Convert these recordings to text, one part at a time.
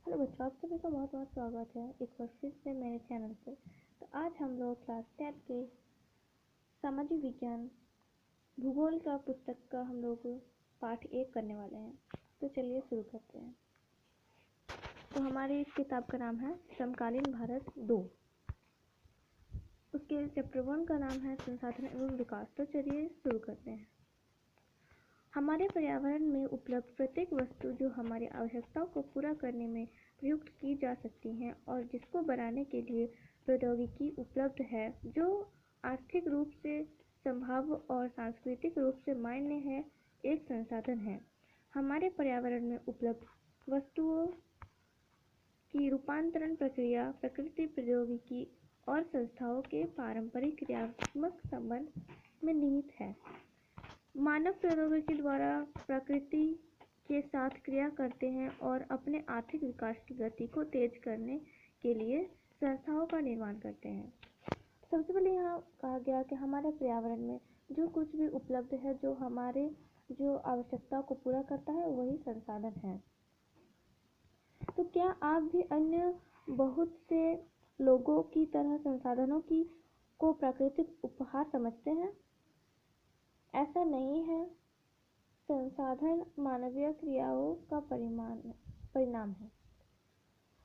Hello बच्चों, आप सभी का बहुत बहुत स्वागत है एक बार फिर से मेरे चैनल पर। तो आज हम लोग क्लास 10 के सामाजिक विज्ञान भूगोल का पुस्तक का हम लोग पाठ 1 करने वाले हैं। तो चलिए शुरू करते हैं। तो हमारी इस किताब का नाम है समकालीन भारत 2। उसके चैप्टर 1 का नाम है संसाधन एवं विकास। तो चलिए शुरू करते हैं। हमारे पर्यावरण में उपलब्ध प्रत्येक वस्तु जो हमारी आवश्यकताओं को पूरा करने में प्रयुक्त की जा सकती हैं और जिसको बनाने के लिए प्रौद्योगिकी उपलब्ध है, जो आर्थिक रूप से संभाव्य और सांस्कृतिक रूप से मान्य है, एक संसाधन है। हमारे पर्यावरण में उपलब्ध वस्तुओं की रूपांतरण प्रक्रिया प्रकृति, प्रौद्योगिकी और संस्थाओं के पारंपरिक क्रियात्मक संबंध में निहित है। मानव प्रौद्योगिकी द्वारा प्रकृति के साथ क्रिया करते हैं और अपने आर्थिक विकास की गति को तेज करने के लिए संस्थाओं का निर्माण करते हैं। सबसे पहले यहाँ कहा गया कि हमारे पर्यावरण में जो कुछ भी उपलब्ध है, जो हमारे आवश्यकताओं को पूरा करता है, वही संसाधन है। तो क्या आप भी अन्य बहुत से लोगों की तरह संसाधनों को प्राकृतिक उपहार समझते हैं? ऐसा नहीं है। संसाधन मानवीय क्रियाओं का परिणाम है।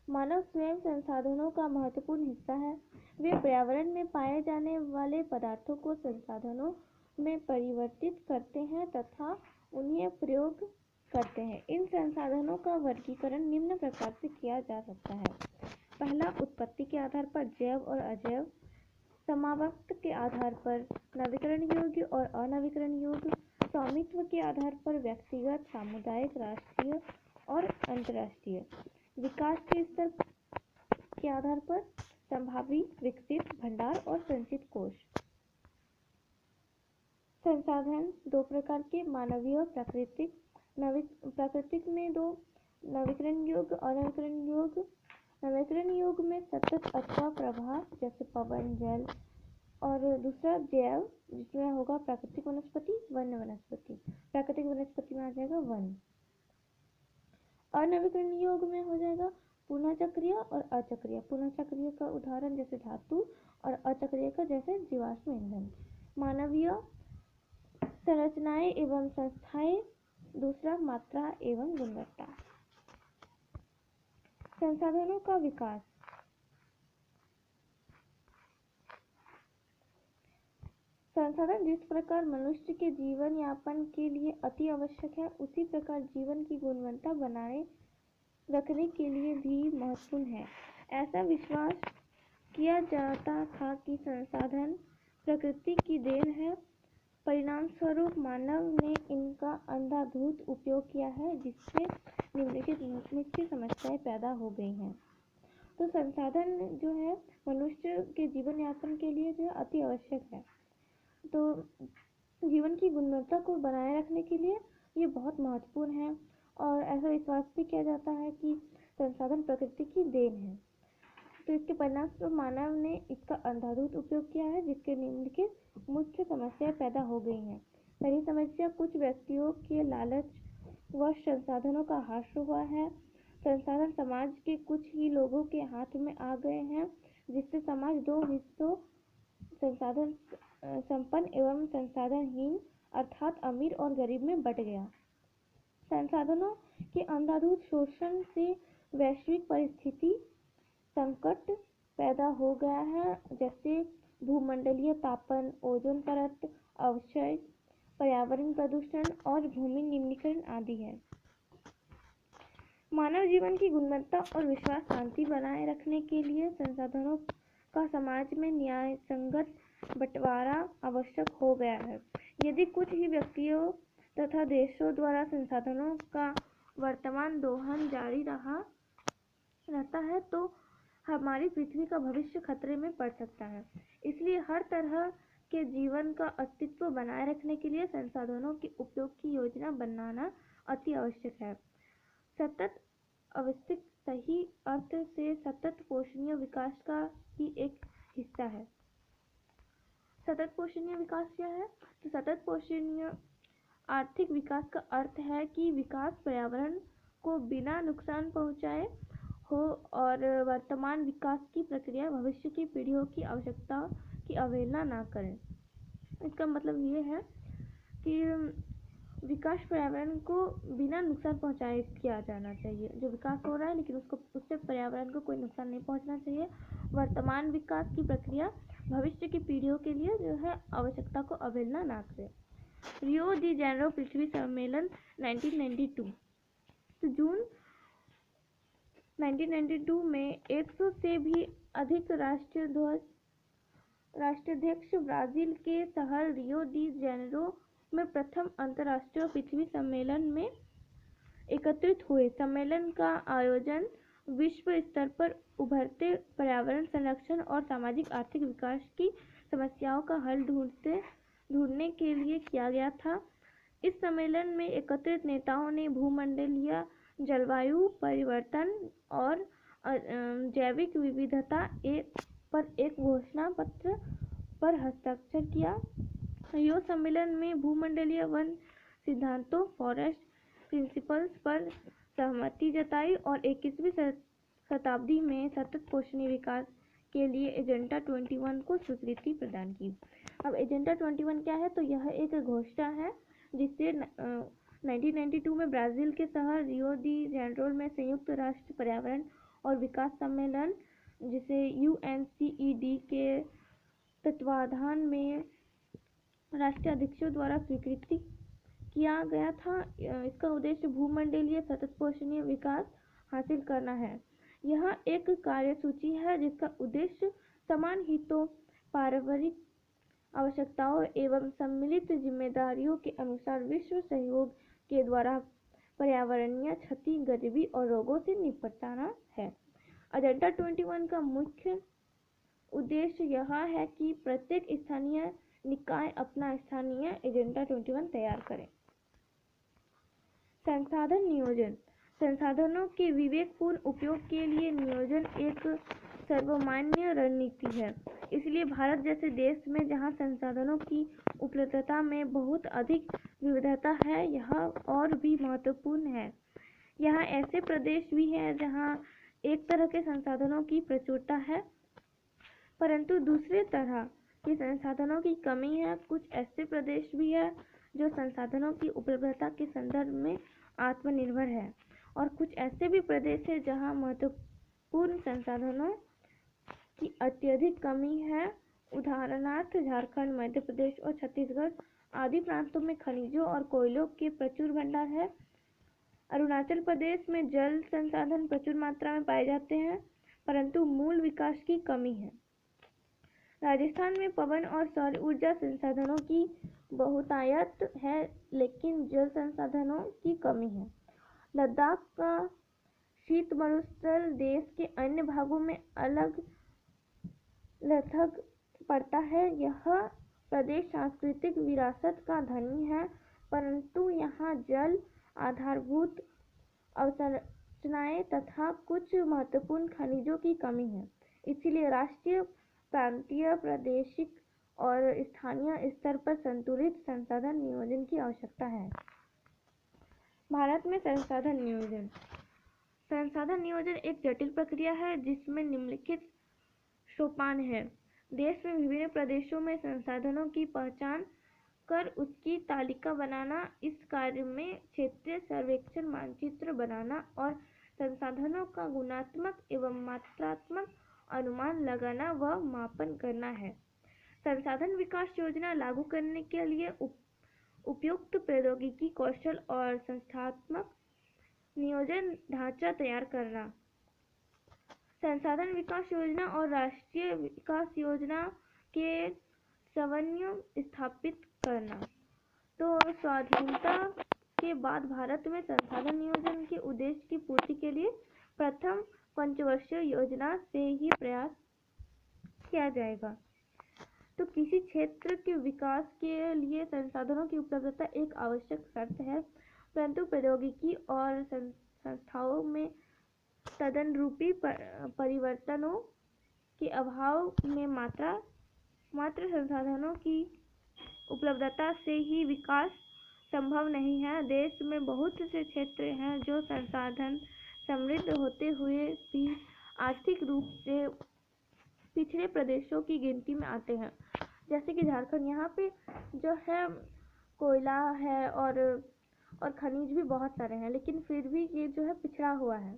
मानव स्वयं संसाधनों का महत्वपूर्ण हिस्सा है। वे पर्यावरण में पाए जाने वाले पदार्थों को संसाधनों में परिवर्तित करते हैं तथा उन्हें प्रयोग करते हैं। इन संसाधनों का वर्गीकरण निम्न प्रकार से किया जा सकता है। पहला, उत्पत्ति के आधार पर जैव और अजैव, समावक्त के आधार पर नवीकरण योग्य और अनवीकरण योग्य, स्वामित्व के आधार पर व्यक्तिगत, सामुदायिक, राष्ट्रीय और अंतर्राष्ट्रीय, विकास के स्तर के आधार पर संभावी, विकसित, भंडार और संचित कोश। संसाधन दो प्रकार के, मानवीय और प्राकृतिक। प्राकृतिक में दो, नवीकरण योग्य और अनवीकरण योग्य। नवीकरण योग्य में सतत अथवा प्रवाह जैसे पवन, जल, और दूसरा जैव, जिसमें होगा प्राकृतिक वनस्पति, वन्य वनस्पति। प्राकृतिक वनस्पति में आ जाएगा वन। अनवीकरण योग्य में हो जाएगा पुनः चक्रीय और अचक्रीय। पुनः चक्रीय का उदाहरण जैसे धातु और अचक्रीय का जैसे जीवाश्म ईंधन। मानवीय संरचनाएं एवं संस्थाएं, दूसरा मात्रा एवं गुणवत्ता। संसाधनों का विकास। संसाधन जिस प्रकार मनुष्य के जीवन यापन के लिए अति आवश्यक है, उसी प्रकार जीवन की गुणवत्ता बनाए रखने के लिए भी महत्वपूर्ण है। ऐसा विश्वास किया जाता था कि संसाधन प्रकृति की देन है, परिणाम स्वरूप मानव ने इनका अंधाधुंध उपयोग किया है, जिससे निम्नलिखित मुख्य समस्याएं पैदा हो गई हैं। तो संसाधन जो है मनुष्य के जीवन यापन के लिए जो है अति आवश्यक है। तो जीवन की गुणवत्ता को बनाए रखने के लिए ये बहुत महत्वपूर्ण है और ऐसा विश्वास भी किया जाता है कि संसाधन प्रकृति की देन है। तो इसके परिणामस्वरूप मानव ने इसका अंधाधुंध उपयोग किया है, जिसके निम्नलिखित मुख्य समस्याएं पैदा हो गई हैं। पहली समस्या, कुछ व्यक्तियों के लालच व संसाधनों का ह्रास हुआ है। संसाधन समाज के कुछ ही लोगों के हाथ में आ गए हैं, जिससे समाज दो हिस्सों, संसाधन संपन्न एवं संसाधनहीन अर्थात अमीर और गरीब में बंट गया। संसाधनों के अंधाधुंध शोषण से वैश्विक परिस्थिति संकट पैदा हो गया है, जैसे भूमंडलीय तापन, ओजोन परत अवक्षय, पर्यावरण प्रदूषण और भूमि निम्नीकरण आदि है। मानव जीवन की गुणवत्ता और विश्वास शांति बनाए रखने के लिए संसाधनों का समाज में न्यायसंगत बंटवारा आवश्यक हो गया है। यदि कुछ ही व्यक्तियों तथा देशों द्वारा संसाधनों का वर्तमान दोहन जारी रहता है, तो हमारी पृथ्वी का भविष्य खतरे में पड़ सकता है। इसलिए हर तरह के जीवन का अस्तित्व बनाए रखने के लिए संसाधनों के उपयोग की योजना बनाना अति आवश्यक है। सतत अवस्थित सही अर्थ से सतत पोषणीय विकास का ही एक हिस्सा है। सतत पोषणीय विकास क्या है? तो सतत पोषणीय आर्थिक विकास का अर्थ है कि विकास पर्यावरण को बिना नुकसान पहुंचाए हो और वर्तमान विकास की प्रक्रिया भविष्य की पीढ़ियों की आवश्यकता की अवहेलना ना करें। इसका मतलब ये है कि विकास पर्यावरण को बिना नुकसान पहुंचाए किया जाना चाहिए। जो विकास हो रहा है लेकिन उससे पर्यावरण को कोई नुकसान नहीं पहुंचना चाहिए। वर्तमान विकास की प्रक्रिया भविष्य की पीढ़ियों के लिए जो है आवश्यकता को अवहेलना ना करें। रियो डी जेनेरो पृथ्वी सम्मेलन 1992। तो जून 1992 में 100 से भी अधिक राष्ट्राध्यक्ष ब्राजील के शहर रियो डी जेनेरो में प्रथम अंतर्राष्ट्रीय पृथ्वी सम्मेलन में एकत्रित हुए। सम्मेलन का आयोजन विश्व स्तर पर उभरते पर्यावरण संरक्षण और सामाजिक आर्थिक विकास की समस्याओं का हल ढूंढने के लिए किया गया था। इस सम्मेलन में एकत्रित नेताओं ने भूमंडलीय जलवायु परिवर्तन और जैविक विविधता पर एक घोषणा पत्र पर हस्ताक्षर किया। रियो सम्मेलन में भूमंडलीय वन सिद्धांतों फॉरेस्ट प्रिंसिपल्स पर सहमति जताई और 21वीं शताब्दी में सतत पोषणीय विकास के लिए एजेंडा 21 को स्वीकृति प्रदान की। अब एजेंडा 21 क्या है? तो यह एक घोषणा है जिसे 1992 में ब्राजील के शहर रियो डी जेनेरो में संयुक्त राष्ट्र पर्यावरण और विकास सम्मेलन जिसे UNCED के तत्वाधान में राष्ट्रीय अध्यक्षों द्वारा स्वीकृति किया गया था। इसका उद्देश्य भूमंडलीय सतत पोषणीय विकास हासिल करना है। यह एक कार्यसूची है जिसका उद्देश्य समान हितों, पारिवारिक आवश्यकताओं एवं सम्मिलित जिम्मेदारियों के अनुसार विश्व सहयोग के द्वारा पर्यावरणीय क्षति, गरीबी और रोगों से निपटना है। एजेंडा 21 का मुख्य उद्देश्य यह है कि प्रत्येक स्थानीय निकाय अपना स्थानीय एजेंडा 21 तैयार करें। संसाधन नियोजन। संसाधनों के विवेकपूर्ण उपयोग के लिए नियोजन एक सर्वमान्य रणनीति है। इसलिए भारत जैसे देश में जहां संसाधनों की उपलब्धता में बहुत अधिक विविधता है, यह और भी महत्वपूर्ण है। यहाँ ऐसे प्रदेश भी हैं जहां एक तरह के संसाधनों की प्रचुरता है परंतु दूसरे तरह के संसाधनों की कमी है। कुछ ऐसे प्रदेश भी हैं जो संसाधनों की उपलब्धता के संदर्भ में आत्मनिर्भर है और कुछ ऐसे भी प्रदेश हैं जहां महत्वपूर्ण संसाधनों की अत्यधिक कमी है। उदाहरणार्थ झारखंड, मध्य प्रदेश और छत्तीसगढ़ आदि प्रांतों में खनिजों और कोयलों के प्रचुर भंडार है। अरुणाचल प्रदेश में जल संसाधन प्रचुर मात्रा में पाए जाते हैं परंतु मूल विकास की कमी है। राजस्थान में पवन और सौर ऊर्जा संसाधनों की बहुतायत है लेकिन जल संसाधनों की कमी है। लद्दाख का शीत मरुस्थल देश के अन्य भागों में अलग थलग पड़ता है। यह प्रदेश सांस्कृतिक विरासत का धनी है परंतु यहाँ जल, आधारभूत अवसंरचनाएं तथा कुछ महत्वपूर्ण खनिजों की कमी है। इसलिए राष्ट्रीय, प्रांतीय, प्रादेशिक और स्थानीय स्तर पर संतुलित संसाधन नियोजन की आवश्यकता है। भारत में संसाधन नियोजन। संसाधन नियोजन एक जटिल प्रक्रिया है जिसमें निम्नलिखित सोपान है। देश में विभिन्न प्रदेशों में संसाधनों की पहचान कर उसकी तालिका बनाना, इस कार्य में क्षेत्रीय सर्वेक्षण मानचित्र बनाना और संसाधनों का गुणात्मक एवं मात्रात्मक अनुमान लगाना व मापन करना है। संसाधन विकास योजना लागू करने के लिए उपयुक्त प्रौद्योगिकी, कौशल और संस्थात्मक नियोजन ढांचा तैयार करना। संसाधन विकास योजना और राष्ट्रीय विकास योजना के समन्वय स्थापित करना। तो स्वाधीनता के बाद भारत में संसाधन नियोजन के उद्देश्य की पूर्ति के लिए प्रथम पंचवर्षीय योजना से ही प्रयास किया जाएगा। तो किसी क्षेत्र के विकास के लिए संसाधनों की उपलब्धता एक आवश्यक शर्त है परंतु प्रौद्योगिकी और संस्थाओं में तदनुरूपी परिवर्तनों के अभाव में मात्र संसाधनों की उपलब्धता से ही विकास संभव नहीं है। देश में बहुत से क्षेत्र हैं जो समृद्ध होते हुए भी आर्थिक रूप से पिछड़े प्रदेशों की गिनती में आते हैं। जैसे कि झारखंड, यहाँ पे जो है कोयला है और खनिज भी बहुत सारे हैं, लेकिन फिर भी ये जो है पिछड़ा हुआ है।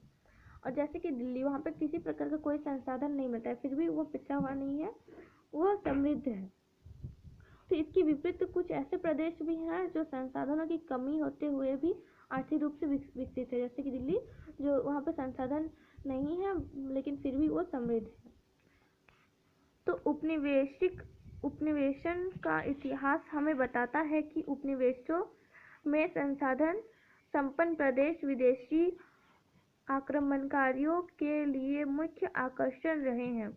और जैसे कि दिल्ली, वहाँ पे किसी प्रकार का कोई संसाधन नहीं मिलता है, फिर भी वो पिछड़ा हुआ नहीं है, वो समृद्ध है। तो इसके विपरीत कुछ ऐसे प्रदेश भी हैं जो संसाधनों की कमी होते हुए भी आर्थिक रूप से विकसित है, जैसे कि दिल्ली, जो वहाँ पे संसाधन नहीं है लेकिन फिर भी वो समृद्ध है। तो उपनिवेशन का इतिहास हमें बताता है कि उपनिवेशों में संसाधन संपन्न प्रदेश विदेशी आक्रमणकारियों के लिए मुख्य आकर्षण रहे हैं।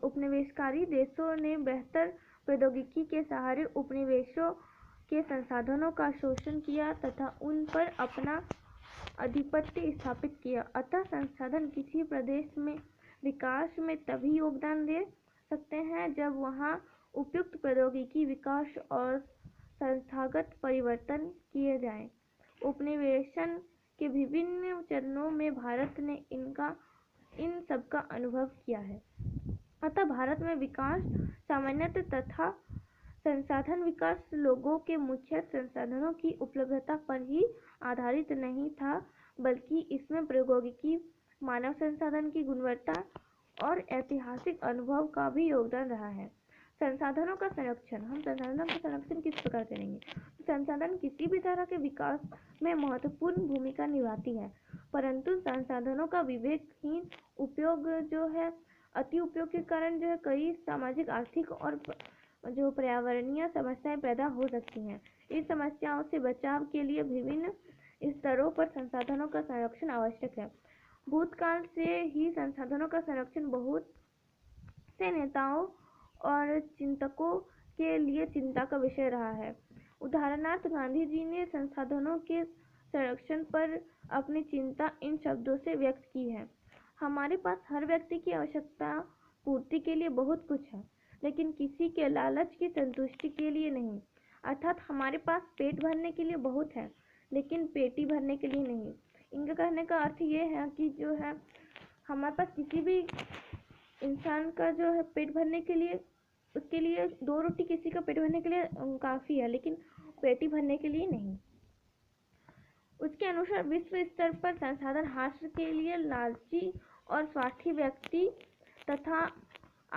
उपनिवेशकारी देशों ने बेहतर प्रौद्योगिकी के सहारे उपनिवेशों के संसाधनों का शोषण किया तथा उन पर अपना आधिपत्य स्थापित किया। अतः संसाधन किसी प्रदेश में विकास में तभी योगदान दे सकते हैं जब वहाँ उपयुक्त प्रौद्योगिकी विकास और संस्थागत परिवर्तन किए जाएं। उपनिवेशन के विभिन्न चरणों में भारत ने इन सब का अनुभव किया है। अतः भारत में विकास सामान्यतः तथा संसाधन विकास लोगों के मुख्य संसाधनों की उपलब्धता पर ही आधारित नहीं था, बल्कि इसमें प्रौद्योगिकी, मानव संसाधन की गुणवत्ता और ऐतिहासिक अनुभव का भी योगदान रहा है। संसाधनों का संरक्षण, हम संसाधनों का संरक्षण किस प्रकार करेंगे? संसाधन किसी भी तरह के विकास में महत्वपूर्ण भूमिका निभाती है, परंतु संसाधनों का विवेकहीन उपयोग जो है, अति उपयोग के कारण जो है कई सामाजिक, आर्थिक और जो पर्यावरणीय समस्याएं पैदा हो सकती हैं। इन समस्याओं से बचाव के लिए विभिन्न स्तरों पर संसाधनों का संरक्षण आवश्यक है। भूतकाल से ही संसाधनों का संरक्षण बहुत से नेताओं और चिंतकों के लिए चिंता का विषय रहा है। उदाहरणार्थ, गांधी जी ने संसाधनों के संरक्षण पर अपनी चिंता इन शब्दों से व्यक्त की है: हमारे पास हर व्यक्ति की आवश्यकता पूर्ति के लिए बहुत कुछ है, लेकिन किसी के लालच की संतुष्टि के लिए नहीं। अर्थात हमारे पास पेट भरने के लिए बहुत है, लेकिन पेटी भरने के लिए नहीं। इनका कहने का अर्थ ये है कि जो है हमारे पास किसी भी इंसान का जो है पेट भरने के लिए, उसके लिए 2 रोटी किसी का पेट भरने के लिए काफ़ी है, लेकिन पेटी भरने के लिए नहीं। उसके अनुसार विश्व स्तर पर संसाधन हासिल के लिए लालची और स्वार्थी व्यक्ति तथा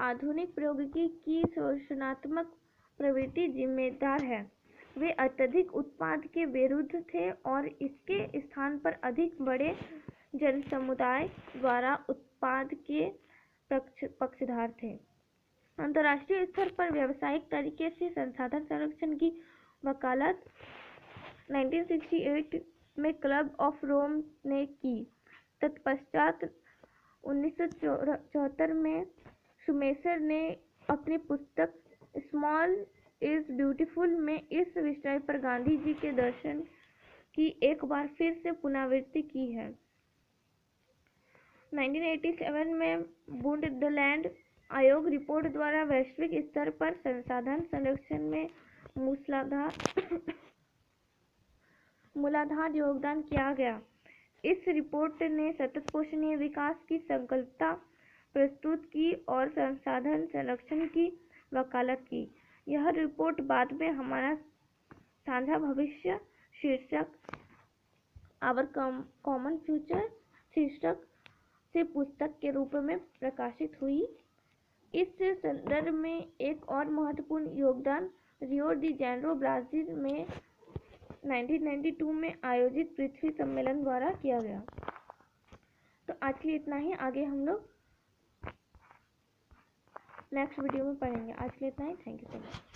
आधुनिक प्रौद्योगिकी की शोषणात्मक प्रवृत्ति जिम्मेदार है। वे अत्यधिक उत्पाद के विरुद्ध थे और इसके स्थान पर अधिक बड़े जनसमुदाय द्वारा उत्पाद के पक्षधर थे। अंतर्राष्ट्रीय स्तर पर व्यावसायिक तरीके से संसाधन संरक्षण की वकालत 1968 में क्लब ऑफ रोम ने की। तत्पश्चात 1974 में शुमेसर ने अपनी पुस्तक स्मॉल इज ब्यूटीफुल में इस विषय पर गांधी जी के दर्शन की एक बार फिर से पुनरावृत्ति की है। 1987 में बुंदेलैंड आयोग रिपोर्ट द्वारा वैश्विक स्तर पर संसाधन संरक्षण में मूलाधार योगदान किया गया। इस रिपोर्ट ने सतत पोषणीय विकास की संकल्पना प्रस्तुत की और संसाधन संरक्षण की वकालत की। यह रिपोर्ट बाद में हमारा साझा भविष्य शीर्षक आवर कॉमन फ्यूचर शीर्षक से पुस्तक के रूप में प्रकाशित हुई। इस संदर्भ में एक और महत्वपूर्ण योगदान रियो डी जेनेरो, ब्राजील में 1992 में आयोजित पृथ्वी सम्मेलन द्वारा किया गया। तो आज के लिए इतना ही, आगे हम लोग नेक्स्ट वीडियो में पढ़ेंगे। आज के लिए इतना ही, थैंक यू सो मच।